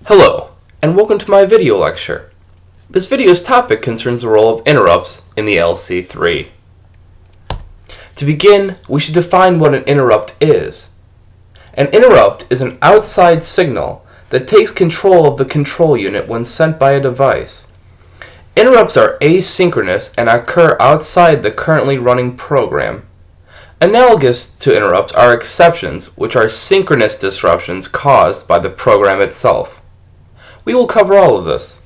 Hello, and welcome to my video lecture. This video's topic concerns the role of interrupts in the LC3. To begin, we should define what an interrupt is. An interrupt is an outside signal that takes control of the control unit when sent by a device. Interrupts are asynchronous and occur outside the currently running program. Analogous to interrupts are exceptions, which are synchronous disruptions caused by the program itself. We will cover all of this.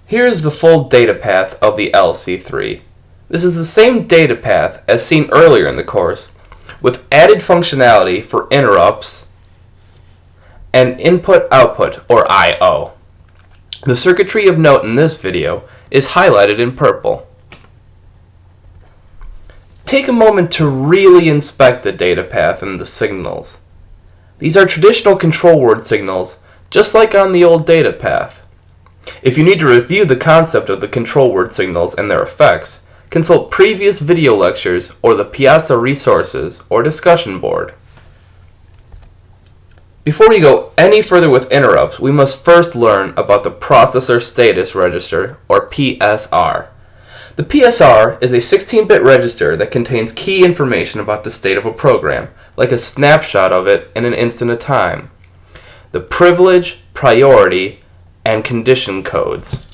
Here is the full data path of the LC3. This is the same data path as seen earlier in the course, with added functionality for interrupts and input-output, or I/O. The circuitry of note in this video is highlighted in purple. Take a moment to really inspect the data path and the signals. These are traditional control word signals, just like on the old data path. If you need to review the concept of the control word signals and their effects, consult previous video lectures or the Piazza resources or discussion board. Before we go any further with interrupts, we must first learn about the processor status register, or PSR. The PSR is a 16-bit register that contains key information about the state of a program, like a snapshot of it in an instant of time. The privilege, priority, and condition codes.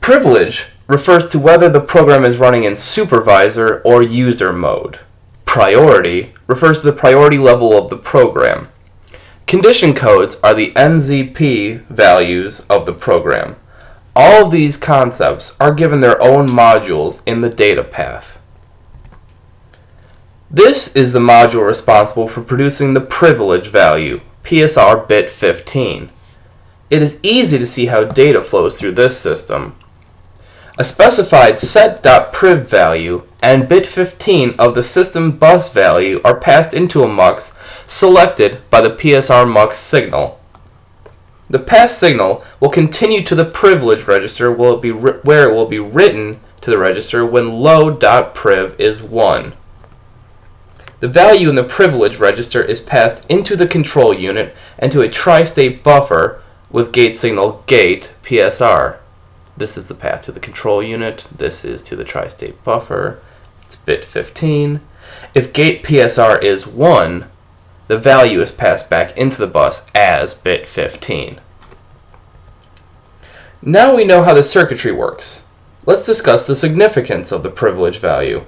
Privilege refers to whether the program is running in supervisor or user mode. Priority refers to the priority level of the program. Condition codes are the NZP values of the program. All of these concepts are given their own modules in the data path. This is the module responsible for producing the privilege value, PSR bit 15. It is easy to see how data flows through this system. A specified set.priv value and bit 15 of the system bus value are passed into a mux selected by the PSR mux signal. The passed signal will continue to the privilege register where it will be written to the register when low.priv is 1. The value in the privilege register is passed into the control unit and to a tri-state buffer with gate signal gate PSR. This is the path to the control unit. This is to the tri-state buffer. It's bit 15. If gate PSR is 1, the value is passed back into the bus as bit 15. Now we know how the circuitry works. Let's discuss the significance of the privilege value.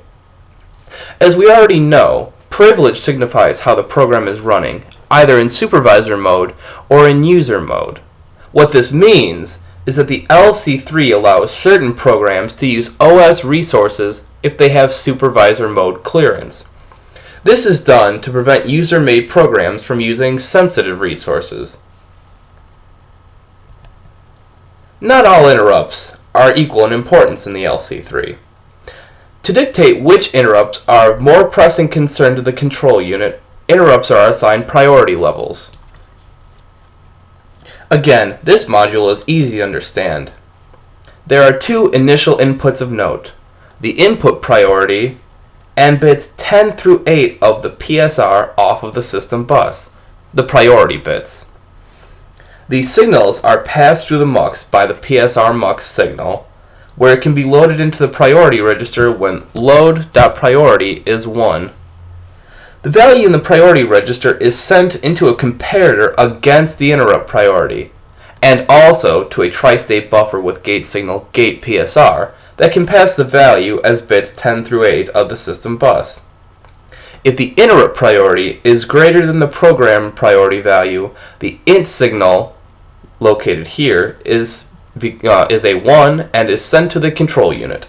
As we already know, privilege signifies how the program is running, either in supervisor mode or in user mode. What this means is that the LC3 allows certain programs to use OS resources if they have supervisor mode clearance. This is done to prevent user-made programs from using sensitive resources. Not all interrupts are equal in importance in the LC3. To dictate which interrupts are of more pressing concern to the control unit, interrupts are assigned priority levels. Again, this module is easy to understand. There are two initial inputs of note: the input priority and bits 10 through 8 of the PSR off of the system bus, the priority bits. These signals are passed through the mux by the PSR mux signal, where it can be loaded into the priority register when load.priority is 1. The value in the priority register is sent into a comparator against the interrupt priority, and also to a tri-state buffer with gate signal gate PSR that can pass the value as bits 10 through 8 of the system bus. If the interrupt priority is greater than the program priority value, the int signal, located here, is a 1 and is sent to the control unit.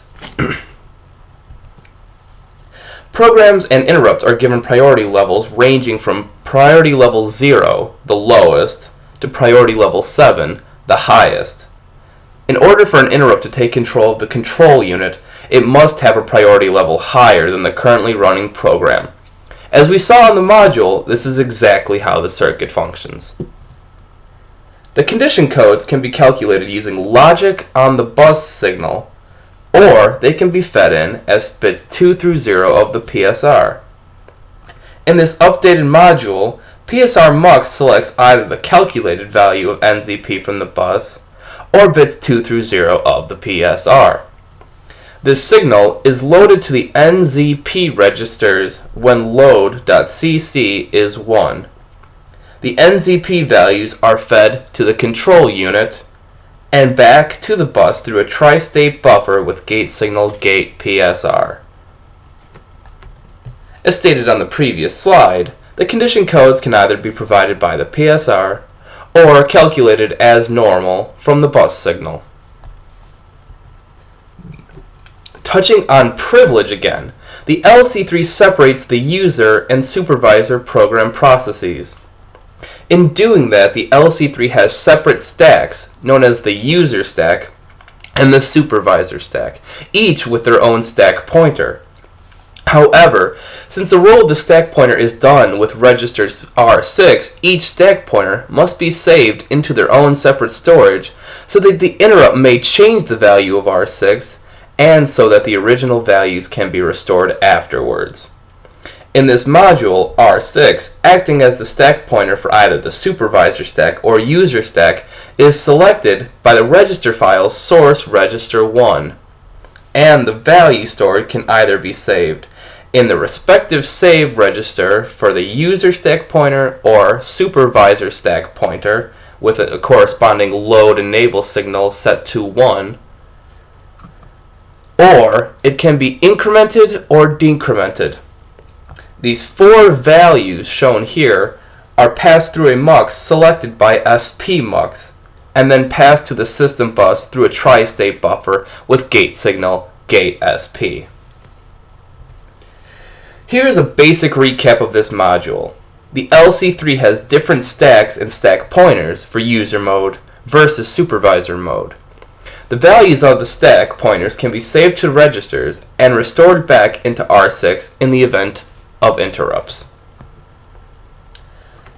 Programs and interrupts are given priority levels ranging from priority level 0, the lowest, to priority level 7, the highest. In order for an interrupt to take control of the control unit, it must have a priority level higher than the currently running program. As we saw in the module, this is exactly how the circuit functions. The condition codes can be calculated using logic on the bus signal, or they can be fed in as bits 2 through 0 of the PSR. In this updated module, PSR mux selects either the calculated value of NZP from the bus or bits 2 through 0 of the PSR. This signal is loaded to the NZP registers when load.cc is 1. The NZP values are fed to the control unit and back to the bus through a tri-state buffer with gate signal gate PSR. As stated on the previous slide, the condition codes can either be provided by the PSR or calculated as normal from the bus signal. Touching on privilege again, the LC3 separates the user and supervisor program processes. In doing that, the LC3 has separate stacks, known as the user stack and the supervisor stack, each with their own stack pointer. However, since the role of the stack pointer is done with registers R6, each stack pointer must be saved into their own separate storage so that the interrupt may change the value of R6 and so that the original values can be restored afterwards. In this module, R6, acting as the stack pointer for either the supervisor stack or user stack, is selected by the register file's source register 1, and the value stored can either be saved in the respective save register for the user stack pointer or supervisor stack pointer with a corresponding load enable signal set to 1, or it can be incremented or decremented. These 4 values shown here are passed through a mux selected by SP-mux and then passed to the system bus through a tri-state buffer with gate signal gate SP. Here is a basic recap of this module. The LC3 has different stacks and stack pointers for user mode versus supervisor mode. The values of the stack pointers can be saved to registers and restored back into R6 in the event of interrupts.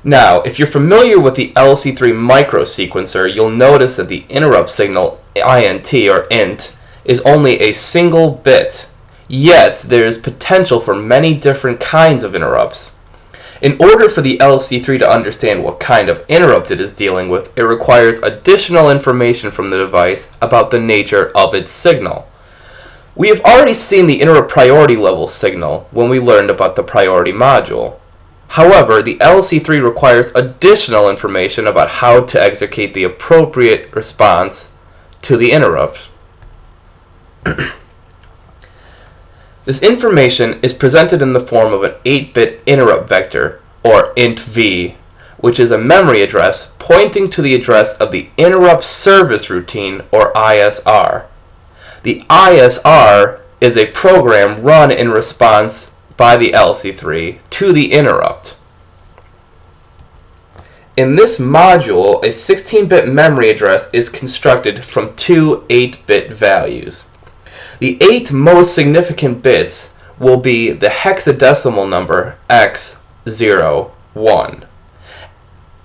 Now, if you're familiar with the LC3 microsequencer, you'll notice that the interrupt signal INT or int is only a single bit, yet there is potential for many different kinds of interrupts. In order for the LC3 to understand what kind of interrupt it is dealing with, it requires additional information from the device about the nature of its signal. We have already seen the interrupt priority level signal when we learned about the priority module. However, the LC3 requires additional information about how to execute the appropriate response to the interrupt. This information is presented in the form of an 8-bit interrupt vector, or int-v, which is a memory address pointing to the address of the interrupt service routine, or ISR. The ISR is a program run in response by the LC3 to the interrupt. In this module, a 16-bit memory address is constructed from 2 8-bit values. The 8 most significant bits will be the hexadecimal number x01.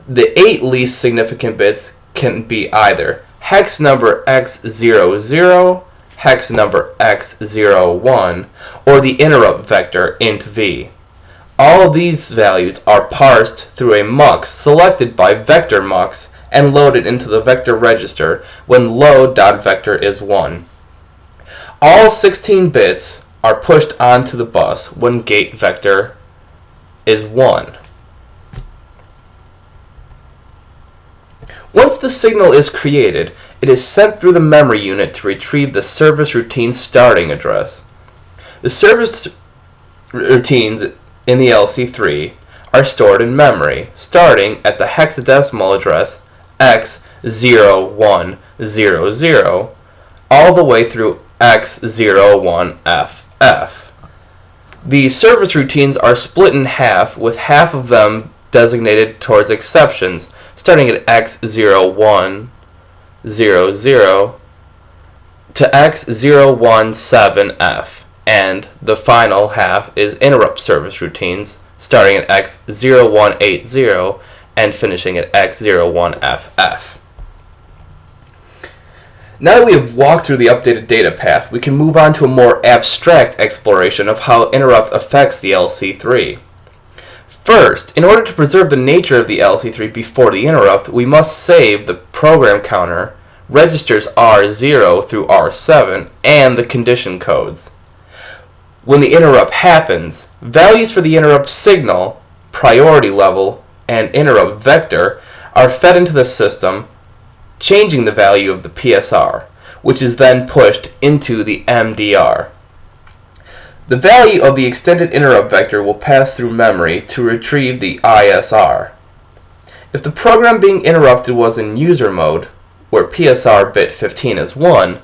The 8 least significant bits can be either hex number x00, hex number x01, or the interrupt vector int-v. All of these values are parsed through a mux selected by vector mux and loaded into the vector register when load.vector is 1. All 16 bits are pushed onto the bus when gate vector is 1. Once the signal is created, it is sent through the memory unit to retrieve the service routine starting address. The service routines in the LC3 are stored in memory, starting at the hexadecimal address x0100 all the way through x01ff. The service routines are split in half, with half of them designated towards exceptions, starting at x0100 to x017f, and the final half is interrupt service routines, starting at x0180 and finishing at x01ff. Now that we have walked through the updated data path, we can move on to a more abstract exploration of how interrupt affects the LC3. First, in order to preserve the nature of the LC3 before the interrupt, we must save the program counter, registers R0 through R7, and the condition codes. When the interrupt happens, values for the interrupt signal, priority level, and interrupt vector are fed into the system, changing the value of the PSR, which is then pushed into the MDR. The value of the extended interrupt vector will pass through memory to retrieve the ISR. If the program being interrupted was in user mode, where PSR bit 15 is 1,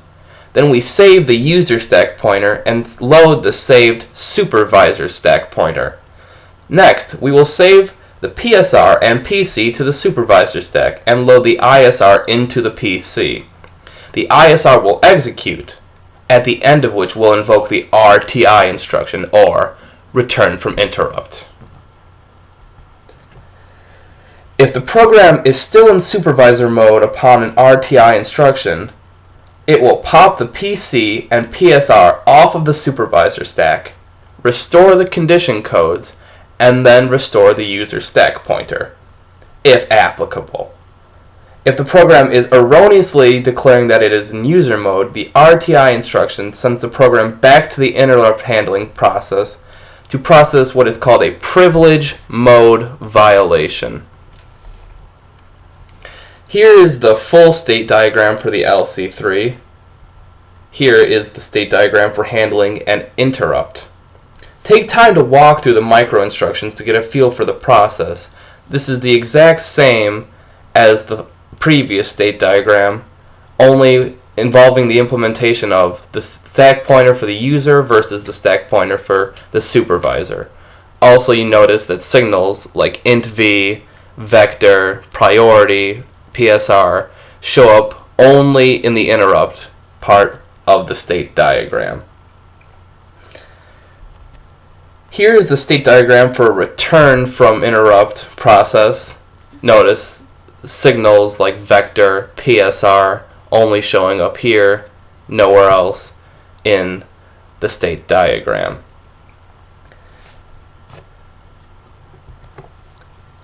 then we save the user stack pointer and load the saved supervisor stack pointer. Next, we will save the PSR and PC to the supervisor stack and load the ISR into the PC. The ISR will execute, at the end of which we'll invoke the RTI instruction, or return from interrupt. If the program is still in supervisor mode upon an RTI instruction, it will pop the PC and PSR off of the supervisor stack, restore the condition codes, and then restore the user stack pointer, if applicable. If the program is erroneously declaring that it is in user mode, the RTI instruction sends the program back to the interrupt handling process to process what is called a privilege mode violation. Here is the full state diagram for the LC3. Here is the state diagram for handling an interrupt. Take time to walk through the micro instructions to get a feel for the process. This is the exact same as the previous state diagram, only involving the implementation of the stack pointer for the user versus the stack pointer for the supervisor. Also, you notice that signals like int v, vector, priority, PSR show up only in the interrupt part of the state diagram. Here is the state diagram for a return from interrupt process. Notice signals like vector, PSR only showing up here, nowhere else in the state diagram.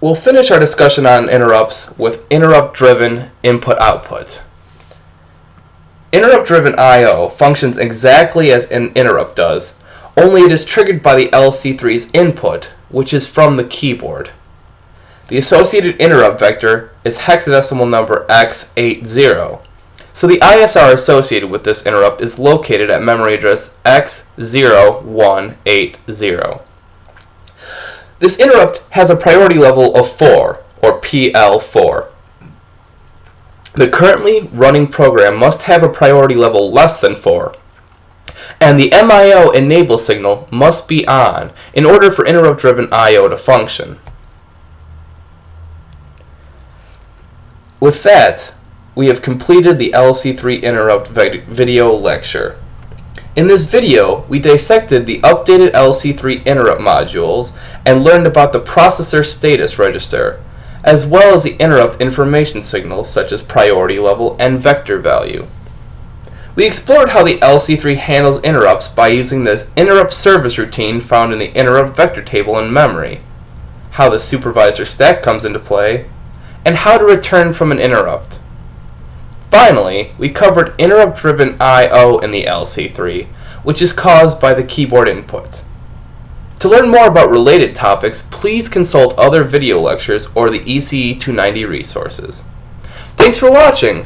We'll finish our discussion on interrupts with interrupt-driven input-output. Interrupt-driven I/O functions exactly as an interrupt does, only it is triggered by the LC3's input, which is from the keyboard. The associated interrupt vector is hexadecimal number x80, so the ISR associated with this interrupt is located at memory address x0180. This interrupt has a priority level of 4, or PL4. The currently running program must have a priority level less than 4, and the MIO enable signal must be on in order for interrupt-driven I/O to function. With that, we have completed the LC3 Interrupt video lecture. In this video, we dissected the updated LC3 interrupt modules and learned about the processor status register, as well as the interrupt information signals such as priority level and vector value. We explored how the LC3 handles interrupts by using the interrupt service routine found in the interrupt vector table in memory, how the supervisor stack comes into play, and how to return from an interrupt. Finally, we covered interrupt-driven I/O in the LC3, which is caused by the keyboard input. To learn more about related topics, please consult other video lectures or the ECE 290 resources. Thanks for watching!